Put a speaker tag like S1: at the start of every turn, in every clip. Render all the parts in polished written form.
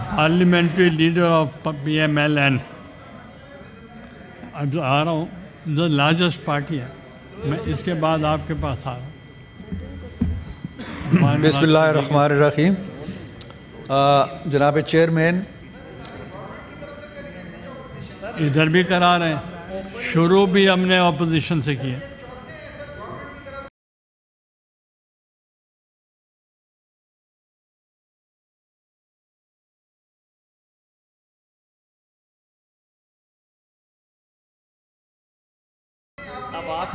S1: parliamentary leader of PMLN. अब आ रहा हूँ, the largest party है, मैं इसके बाद आपके पास आ रहा हूँ।
S2: बिस्मिल्लाहिर्रहमानिर्रहीम। जनाब चेयरमैन,
S1: इधर भी करा रहे हैं, शुरू भी हमने अपोजिशन से किया।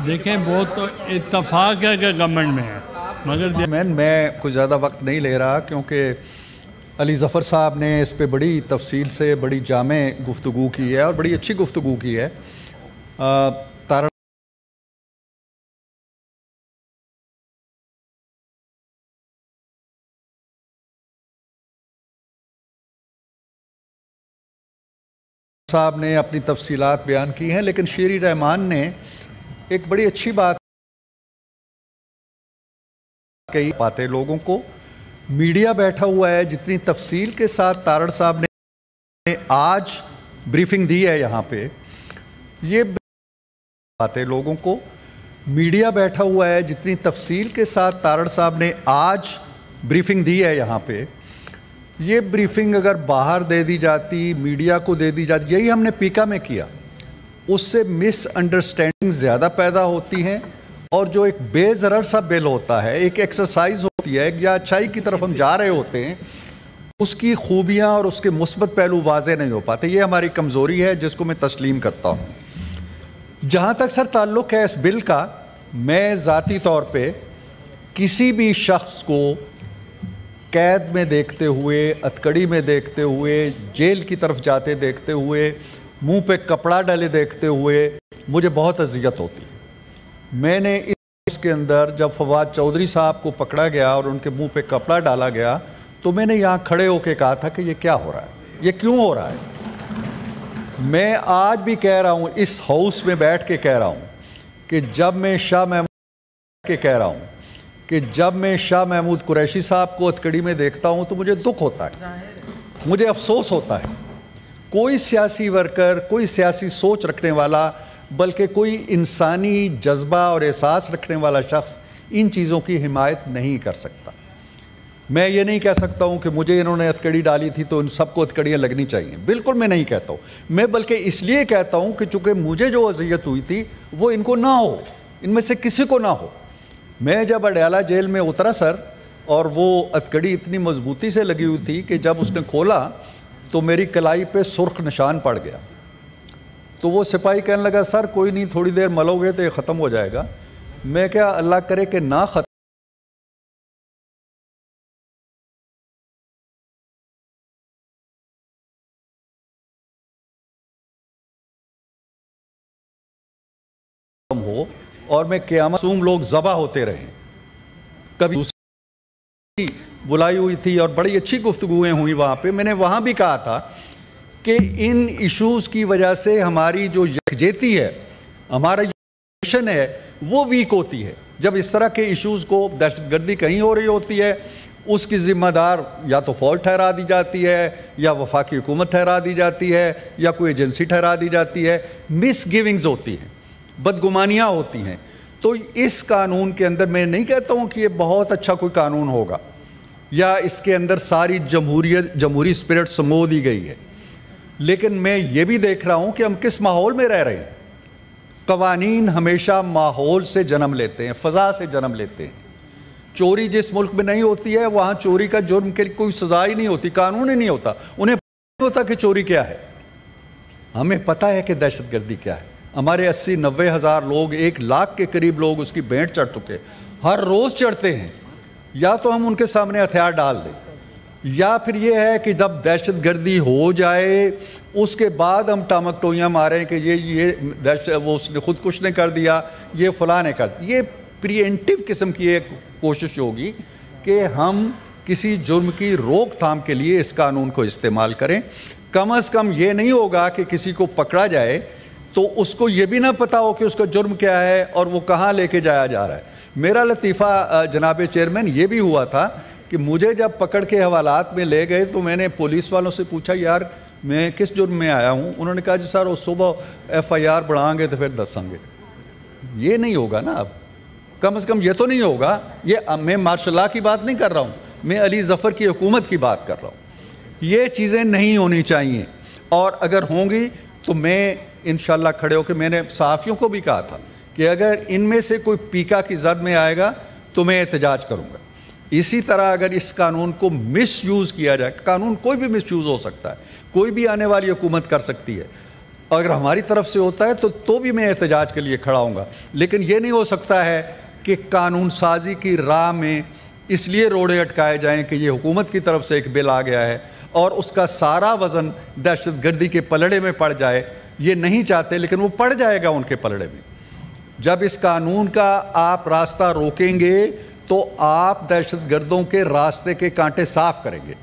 S1: देखें, बहुत तो इत्तफाक है कि गवर्नमेंट में है, मगर
S2: मैं कुछ ज़्यादा वक्त नहीं ले रहा क्योंकि अली ज़फ़र साहब ने इस पे बड़ी तफसील से बड़ी जामे गुफ्तगू की है और बड़ी अच्छी गुफ्तगू की है। तारा साहब ने अपनी तफसीलात बयान की हैं, लेकिन शेरी रहमान ने एक बड़ी अच्छी बात कही। पाते लोगों को मीडिया बैठा हुआ है, जितनी तफसील के साथ तारड़ साहब ने आज ब्रीफिंग दी है यहाँ पे, ये पाते लोगों को मीडिया बैठा हुआ है, जितनी तफसील के साथ तारड़ साहब ने आज ब्रीफिंग दी है यहाँ पे, ये ब्रीफिंग अगर बाहर दे दी जाती, मीडिया को दे दी जाती, यही हमने पीका में किया, उससे मिसअंडरस्टैंडिंग ज़्यादा पैदा होती हैं और जो एक बेज़रर सा बिल होता है, एक एक्सरसाइज होती है या अच्छाई की तरफ हम जा रहे होते हैं, उसकी खूबियाँ और उसके मुस्बत पहलू वाज़े नहीं हो पाते। ये हमारी कमज़ोरी है जिसको मैं तस्लीम करता हूँ। जहाँ तक सर ताल्लुक़ है इस बिल का, मैं ज़ाती तौर पे किसी भी शख्स को कैद में देखते हुए, अतकड़ी में देखते हुए, जेल की तरफ जाते देखते हुए, मुंह पे कपड़ा डाले देखते हुए मुझे बहुत अज़ियत होती है। मैंने इसके अंदर जब फवाद चौधरी साहब को पकड़ा गया और उनके मुंह पे कपड़ा डाला गया तो मैंने यहाँ खड़े होकर कहा था कि ये क्या हो रहा है, ये क्यों हो रहा है। मैं आज भी कह रहा हूँ, इस हाउस में बैठ के कह रहा हूँ कि जब मैं शाह महमूद कुरैशी साहब को अतकड़ी में देखता हूँ तो मुझे दुख होता है, मुझे अफसोस होता है। कोई सियासी वर्कर, कोई सियासी सोच रखने वाला, बल्कि कोई इंसानी जज्बा और एहसास रखने वाला शख्स इन चीज़ों की हिमायत नहीं कर सकता। मैं ये नहीं कह सकता हूँ कि मुझे इन्होंने हथकड़ी डाली थी तो इन सबको हथकड़ियाँ लगनी चाहिए, बिल्कुल मैं नहीं कहता हूँ। मैं बल्कि इसलिए कहता हूँ कि चूँकि मुझे जो अज़ियत हुई थी वो इनको ना हो, इनमें से किसी को ना हो। मैं जब अडयाला जेल में उतरा सर, और वो हथकड़ी इतनी मजबूती से लगी हुई थी कि जब उसने खोला तो मेरी कलाई पे सुर्ख निशान पड़ गया। तो वो सिपाही कहने लगा, सर कोई नहीं, थोड़ी देर मलोगे तो ये ख़त्म हो जाएगा। मैं क्या, अल्लाह करे कि ना ख़त्म हो और मैं क़यामत मासूम लोग ज़बा होते रहें। कभी दूसरी बुलाई हुई थी और बड़ी अच्छी गुफ्तगूएँ हुई वहाँ पे। मैंने वहाँ भी कहा था कि इन इश्यूज़ की वजह से हमारी जो यकजहती है, हमारा मिशन है, वो वीक होती है। जब इस तरह के इश्यूज़ को, दहशतगर्दी कहीं हो रही होती है, उसकी ज़िम्मेदार या तो फ़ौज ठहरा दी जाती है, या वफाकी हुकूमत ठहरा दी जाती है, या कोई एजेंसी ठहरा दी जाती है। मिस गिविंग्स होती हैं, बदगुमानियाँ होती हैं। तो इस कानून के अंदर मैं नहीं कहता हूँ कि ये बहुत अच्छा कोई कानून होगा या इसके अंदर सारी जमहूरी स्पिरिट समो दी गई है, लेकिन मैं ये भी देख रहा हूँ कि हम किस माहौल में रह रहे हैं। कवानीन हमेशा माहौल से जन्म लेते हैं, फ़ज़ा से जन्म लेते हैं। चोरी जिस मुल्क में नहीं होती है वहाँ चोरी का जुर्म के कोई सज़ा ही नहीं होती, कानून ही नहीं होता। उन्हें पता नहीं होता कि चोरी क्या है। हमें पता है कि दहशतगर्दी क्या है। हमारे 80-90 हज़ार लोग, 1 लाख के करीब लोग उसकी भेंट चढ़ चुके, हर रोज़ चढ़ते हैं। या तो हम उनके सामने हथियार डाल दें, या फिर ये है कि जब दहशतगर्दी हो जाए उसके बाद हम टामक टोइयाँ मारें कि ये वो उसने खुदकुश ने कर दिया, ये फ़लाँ ने कर दिया। ये प्रीएम्प्टिव किस्म की एक कोशिश होगी कि हम किसी जुर्म की रोकथाम के लिए इस कानून को इस्तेमाल करें। कम अज़ कम ये नहीं होगा कि किसी को पकड़ा जाए तो उसको ये भी ना पता हो कि उसका जुर्म क्या है और वो कहाँ लेके जाया जा रहा है। मेरा लतीफ़ा जनाब चेयरमैन ये भी हुआ था کہ مجھے جب پکڑ کے حوالات میں لے گئے تو میں نے پولیس والوں سے پوچھا یار میں کس جرم میں آیا ہوں. انہوں نے کہا جی سر وہ صبح FIR بڑھائیں گے تو پھر دسیں گے. یہ نہیں ہوگا نا. اب کم از کم یہ تو نہیں ہوگا. یہ میں مارشل لاء کی بات نہیں کر رہا ہوں, میں علی ظفر کی حکومت کی بات کر رہا ہوں. یہ چیزیں نہیں ہونی چاہیے, اور اگر ہوں گی تو میں انشاءاللہ کھڑے ہو کے, میں نے صحافیوں کو بھی کہا تھا کہ اگر ان میں سے کوئی پیکا کی زد میں آئے گا تو میں احتجاج کروں گا. اسی طرح اگر اس قانون کو مس یوز کیا جائے, قانون کوئی بھی مس یوز ہو سکتا ہے, کوئی بھی آنے والی حکومت کر سکتی ہے, اگر ہماری طرف سے ہوتا ہے تو بھی میں احتجاج کے لیے کھڑا ہوں گا. لیکن یہ نہیں ہو سکتا ہے کہ قانون سازی کی راہ میں اس لیے روڑے اٹکائے جائیں کہ یہ حکومت کی طرف سے ایک بل آ گیا ہے اور اس کا سارا وزن دہشت گردی کے پلڑے میں پڑ جائے. یہ نہیں چاہتے لیکن وہ پڑ جائے گا ان کے پلڑے میں. جب اس قانون کا آپ راستہ روکیں گے تو آپ دہشت گردوں کے راستے کے کانٹے صاف کریں گے.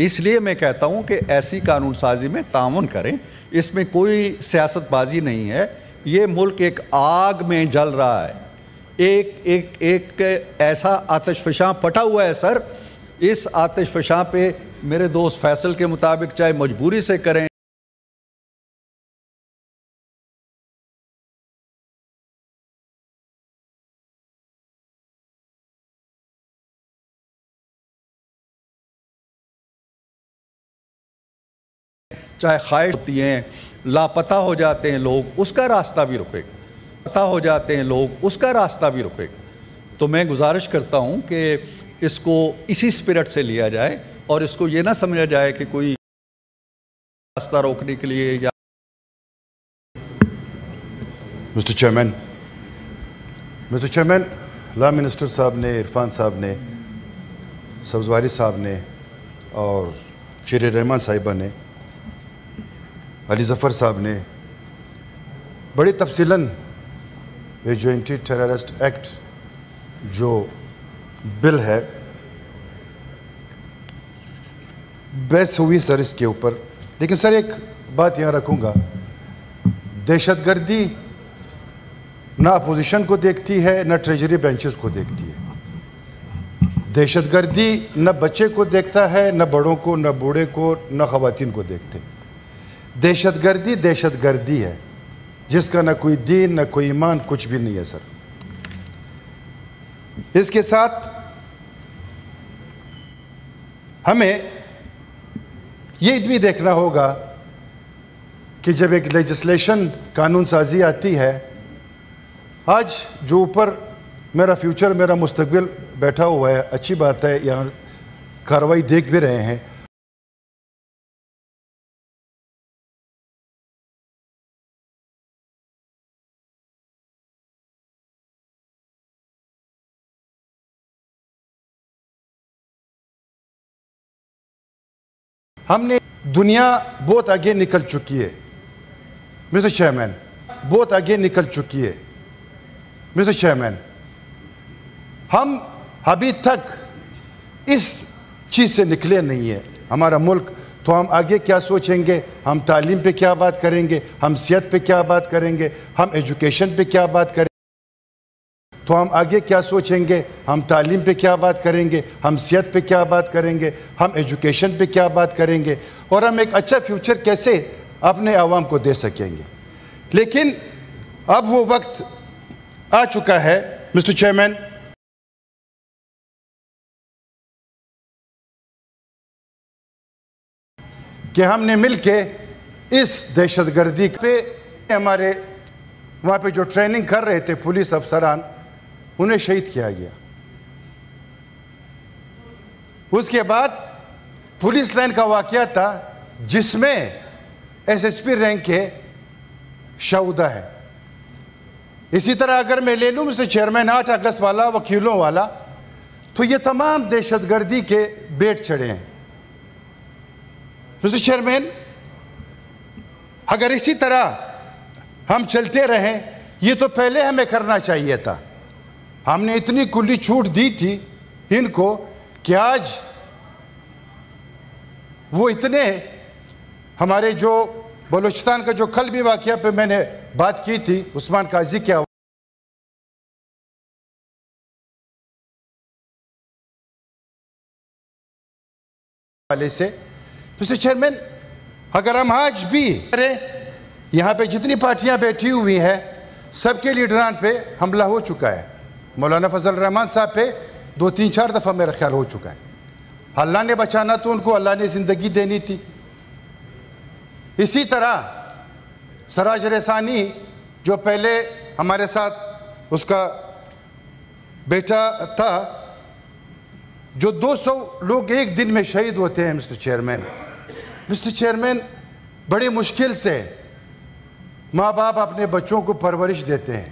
S2: اس لیے میں کہتا ہوں کہ ایسی قانون سازی میں تعاون کریں, اس میں کوئی سیاست بازی نہیں ہے. یہ ملک ایک آگ میں جل رہا ہے, ایک ایسا آتش فشاں پھٹا ہوا ہے سر. اس آتش فشاں پہ میرے دوست فیصل کے مطابق چاہے مجبوری سے کریں چاہے خواہش ہوتی ہیں, لاپتہ ہو جاتے ہیں لوگ, اس کا راستہ بھی رکے گا. لاپتہ ہو جاتے ہیں لوگ, اس کا راستہ بھی رکے گا. تو میں گزارش کرتا ہوں کہ اس کو اسی اسپرٹ سے لیا جائے اور اس کو یہ نہ سمجھا جائے کہ کوئی راستہ روکنے کے لیے یا
S3: مسٹر چیئرمین, لا منسٹر صاحب نے, عرفان صاحب نے, سبزواری صاحب نے اور شیر رحمان صاحبہ نے, علی ظفر صاحب نے بڑی تفصیلاً یہ جو اینٹی ٹیررسٹ ایکٹ جو بل ہے بحث ہوئی سر اس کے اوپر. لیکن سر ایک بات یہاں رکھوں گا, دہشت گردی نہ اپوزیشن کو دیکھتی ہے نہ ٹریجری بینچز کو دیکھتی ہے. دہشت گردی نہ بچے کو دیکھتا ہے, نہ بڑوں کو, نہ بوڑھے کو, نہ خواتین کو دیکھتے. دہشت گردی ہے جس کا نہ کوئی دین نہ کوئی ایمان کچھ بھی نہیں ہے سر. اس کے ساتھ ہمیں یہ بھی دیکھنا ہوگا کہ جب ایک لیجسلیشن قانون سازی آتی ہے, آج جو اوپر میرا فیوچر میرا مستقبل بیٹھا ہوا ہے, اچھی بات ہے, یہاں کارروائی دیکھ بھی رہے ہیں. ہم نے دنیا بہت آگے نکل چکی ہے مسٹر چیئرمین, بہت آگے نکل چکی ہے مسٹر چیئرمین. ہم ابھی تک اس چیز سے نکلے نہیں ہیں. ہمارا ملک تو ہم آگے کیا سوچیں گے, ہم تعلیم پہ کیا بات کریں گے, ہم صحت پہ کیا بات کریں گے, ہم ایجوکیشن پہ کیا بات کریں گے, تو ہم آگے کیا سوچیں گے, ہم تعلیم پہ کیا بات کریں گے, ہم صحت پہ کیا بات کریں گے, ہم ایجوکیشن پہ کیا بات کریں گے, اور ہم ایک اچھا فیوچر کیسے اپنے عوام کو دے سکیں گے. لیکن اب وہ وقت آ چکا ہے مسٹر چیئرمین کہ ہم نے مل کے اس دہشت گردی پہ, ہمارے وہاں پہ جو ٹریننگ کر رہے تھے پولیس افسران, انہیں شہید کیا گیا. اس کے بعد پولیس لائن کا واقعہ تھا جس میں SSP رینک کے شہدا ہے. اسی طرح اگر میں لے لوں مسٹر چیئرمین 8 اگست والا, وکیلوں والا, تو یہ تمام دہشت گردی کے بیٹ چڑھے ہیں. مسٹر چیئرمین اگر اسی طرح ہم چلتے رہیں, یہ تو پہلے ہمیں کرنا چاہیے تھا. ہم نے اتنی کلی چھوٹ دی تھی ان کو کہ آج وہ اتنے ہمارے جو بلوچستان کا جو کل بھی واقعہ پہ میں نے بات کی تھی, عثمان قاضی کیا حوالے سے مسٹر چیئرمین اگر ہم آج بھی یہاں پہ جتنی پارٹیاں بیٹھی ہوئی ہیں سب کے لیڈران پہ حملہ ہو چکا ہے. مولانا فضل الرحمان صاحب پہ 2-3-4 دفعہ میرا خیال ہو چکا ہے. اللہ نے بچانا تو ان کو اللہ نے زندگی دینی تھی. اسی طرح سراج رسانی جو پہلے ہمارے ساتھ اس کا بیٹا تھا, جو 200 لوگ ایک دن میں شہید ہوتے ہیں مسٹر چیئرمین بڑی مشکل سے ماں باپ اپنے بچوں کو پرورش دیتے ہیں.